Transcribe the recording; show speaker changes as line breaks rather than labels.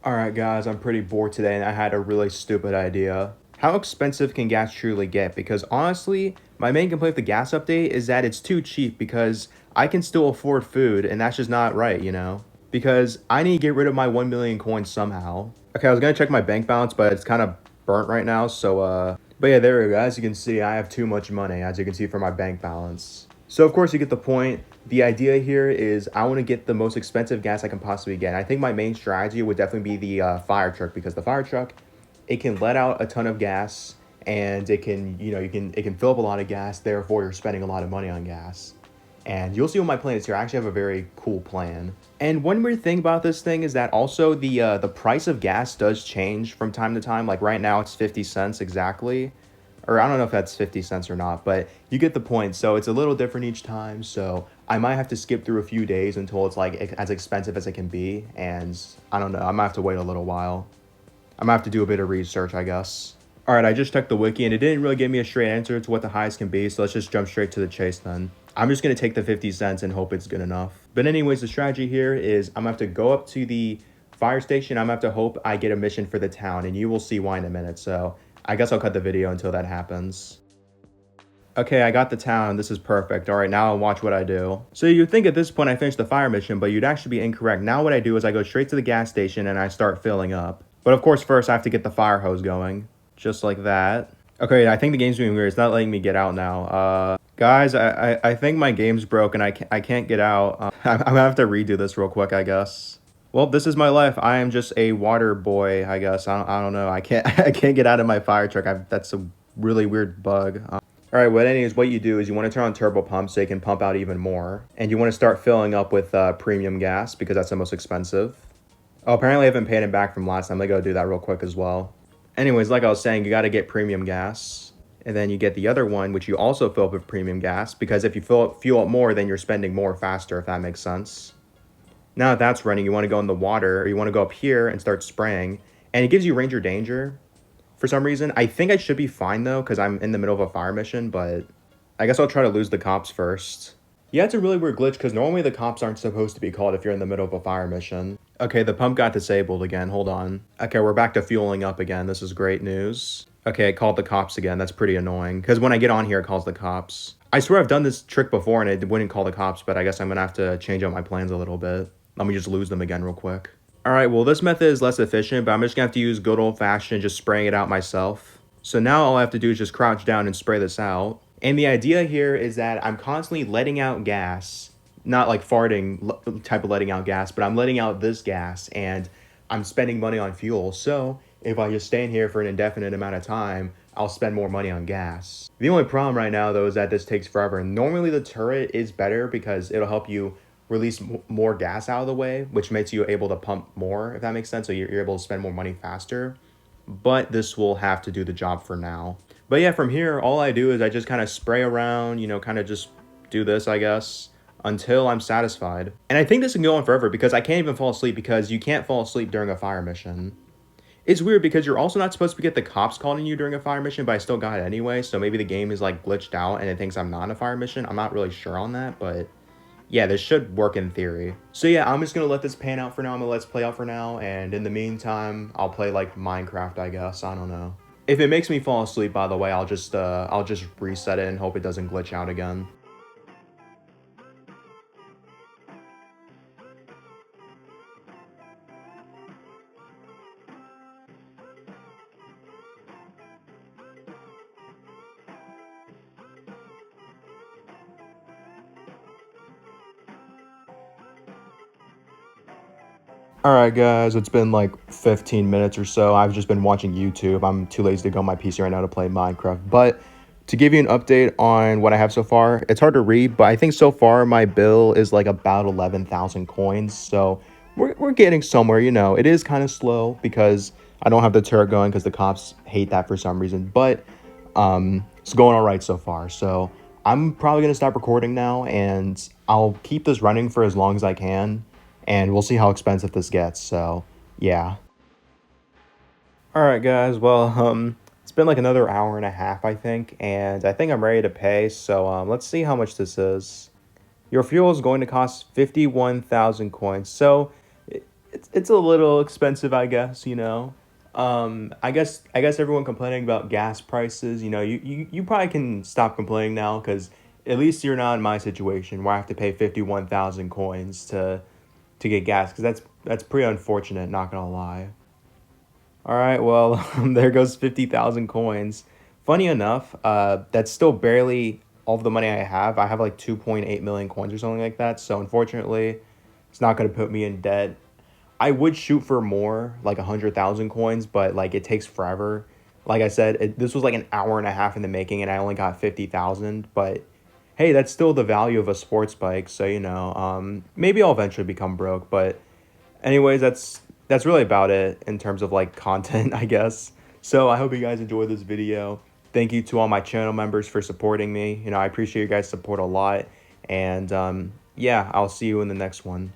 Alright guys, I'm pretty bored today and I had a really stupid idea. How expensive can gas truly get? Because honestly, my main complaint with the gas update is that it's too cheap because I can still afford food and that's just not right, you know? Because I need to get rid of my 1 million coins somehow. Okay, I was gonna check my bank balance, but it's kind of burnt right now, so but yeah, there we go. As you can see, I have too much money, as you can see from my bank balance. So of course you get the point. The idea here is I want to get the most expensive gas I can possibly get. I think my main strategy would definitely be the fire truck, because the fire truck, it can let out a ton of gas and it can, it can fill up a lot of gas. Therefore, you're spending a lot of money on gas. And you'll see what my plan is here. I actually have a very cool plan. And one weird thing about this thing is that also the price of gas does change from time to time. Like right now, it's 50 cents exactly, or I don't know if that's 50 cents or not, but you get the point. So it's a little different each time. So I might have to skip through a few days until it's like as expensive as it can be. And I don't know, I might have to wait a little while. I might have to do a bit of research, I guess. All right, I just checked the wiki and it didn't really give me a straight answer to what the highest can be. So let's just jump straight to the chase then. I'm just going to take the 50 cents and hope it's good enough. But anyways, the strategy here is I'm going to have to go up to the fire station. I'm going to have to hope I get a mission for the town, and you will see why in a minute. So I guess I'll cut the video until that happens. Okay, I got the town. This is perfect. All right, now I'll watch what I do. So you'd think at this point I finished the fire mission, but you'd actually be incorrect. Now what I do is I go straight to the gas station and I start filling up. But of course, first I have to get the fire hose going. Just like that. Okay, I think the game's being weird. It's not letting me get out now. Guys, I think my game's broke and I can't get out. I'm gonna have to redo this real quick, I guess. Well, this is my life. I am just a water boy, I guess. I don't know. I can't I can't get out of my fire truck. That's a really weird bug. All right, well, anyways, what you do is you want to turn on turbo pump so you can pump out even more. And you want to start filling up with premium gas because that's the most expensive. Oh, apparently I haven't paid him back from last time. Let me go do that real quick as well. Anyways, like I was saying, you got to get premium gas. And then you get the other one, which you also fill up with premium gas. Because if you fuel up more, then you're spending more faster, if that makes sense. Now that that's running, you want to go in the water, or you want to go up here and start spraying. And it gives you ranger danger for some reason. I think I should be fine though, because I'm in the middle of a fire mission, but I guess I'll try to lose the cops first. Yeah, it's a really weird glitch, because normally the cops aren't supposed to be called if you're in the middle of a fire mission. Okay, the pump got disabled again. Hold on. Okay, we're back to fueling up again. This is great news. Okay, it called the cops again. That's pretty annoying, because when I get on here, it calls the cops. I swear I've done this trick before and it wouldn't call the cops, but I guess I'm gonna have to change up my plans a little bit. Let me just lose them again real quick. All right, well, this method is less efficient, but I'm just gonna have to use good old-fashioned just spraying it out myself. So now all I have to do is just crouch down and spray this out. And the idea here is that I'm constantly letting out gas, not like farting type of letting out gas, but I'm letting out this gas and I'm spending money on fuel. So if I just stay in here for an indefinite amount of time, I'll spend more money on gas. The only problem right now though is that this takes forever. Normally the turret is better because it'll help you release more gas out of the way, which makes you able to pump more, if that makes sense. So you're able to spend more money faster. But this will have to do the job for now. But yeah, from here, all I do is I just kind of spray around, kind of just do this, I guess, until I'm satisfied. And I think this can go on forever because I can't even fall asleep, because you can't fall asleep during a fire mission. It's weird because you're also not supposed to get the cops calling you during a fire mission, but I still got it anyway. So maybe the game is like glitched out and it thinks I'm not in a fire mission. I'm not really sure on that, but yeah, this should work in theory. So yeah, I'm just gonna let this pan out for now. I'm gonna let this play out for now. And in the meantime, I'll play like Minecraft, I guess. I don't know. If it makes me fall asleep, by the way, I'll just reset it and hope it doesn't glitch out again. Alright guys, it's been like 15 minutes or so. I've just been watching YouTube. I'm too lazy to go on my PC right now to play Minecraft. But to give you an update on what I have so far, it's hard to read, but I think so far my bill is like about 11,000 coins. So we're getting somewhere, It is kind of slow because I don't have the turret going because the cops hate that for some reason. But it's going all right so far. So I'm probably going to stop recording now, and I'll keep this running for as long as I can. And we'll see how expensive this gets. So, yeah. All right, guys. Well, it's been like another hour and a half, I think, and I think I'm ready to pay. So, let's see how much this is. Your fuel is going to cost 51,000 coins. So, It's a little expensive, I guess, you know. I guess everyone complaining about gas prices, you know, you probably can stop complaining now because at least you're not in my situation where I have to pay 51,000 coins to get gas because that's pretty unfortunate, not gonna lie. All right, well, there goes 50,000 coins. Funny enough, that's still barely all of the money I have. I have like 2.8 million coins or something like that. So unfortunately, it's not going to put me in debt. I would shoot for more, like 100,000 coins, but like it takes forever. Like I said, this was like an hour and a half in the making, and I only got 50,000. But hey, that's still the value of a sports bike. So you know, maybe I'll eventually become broke. But anyways, that's really about it in terms of like content, I guess. So I hope you guys enjoyed this video. Thank you to all my channel members for supporting me. You know, I appreciate you guys' support a lot. And yeah, I'll see you in the next one.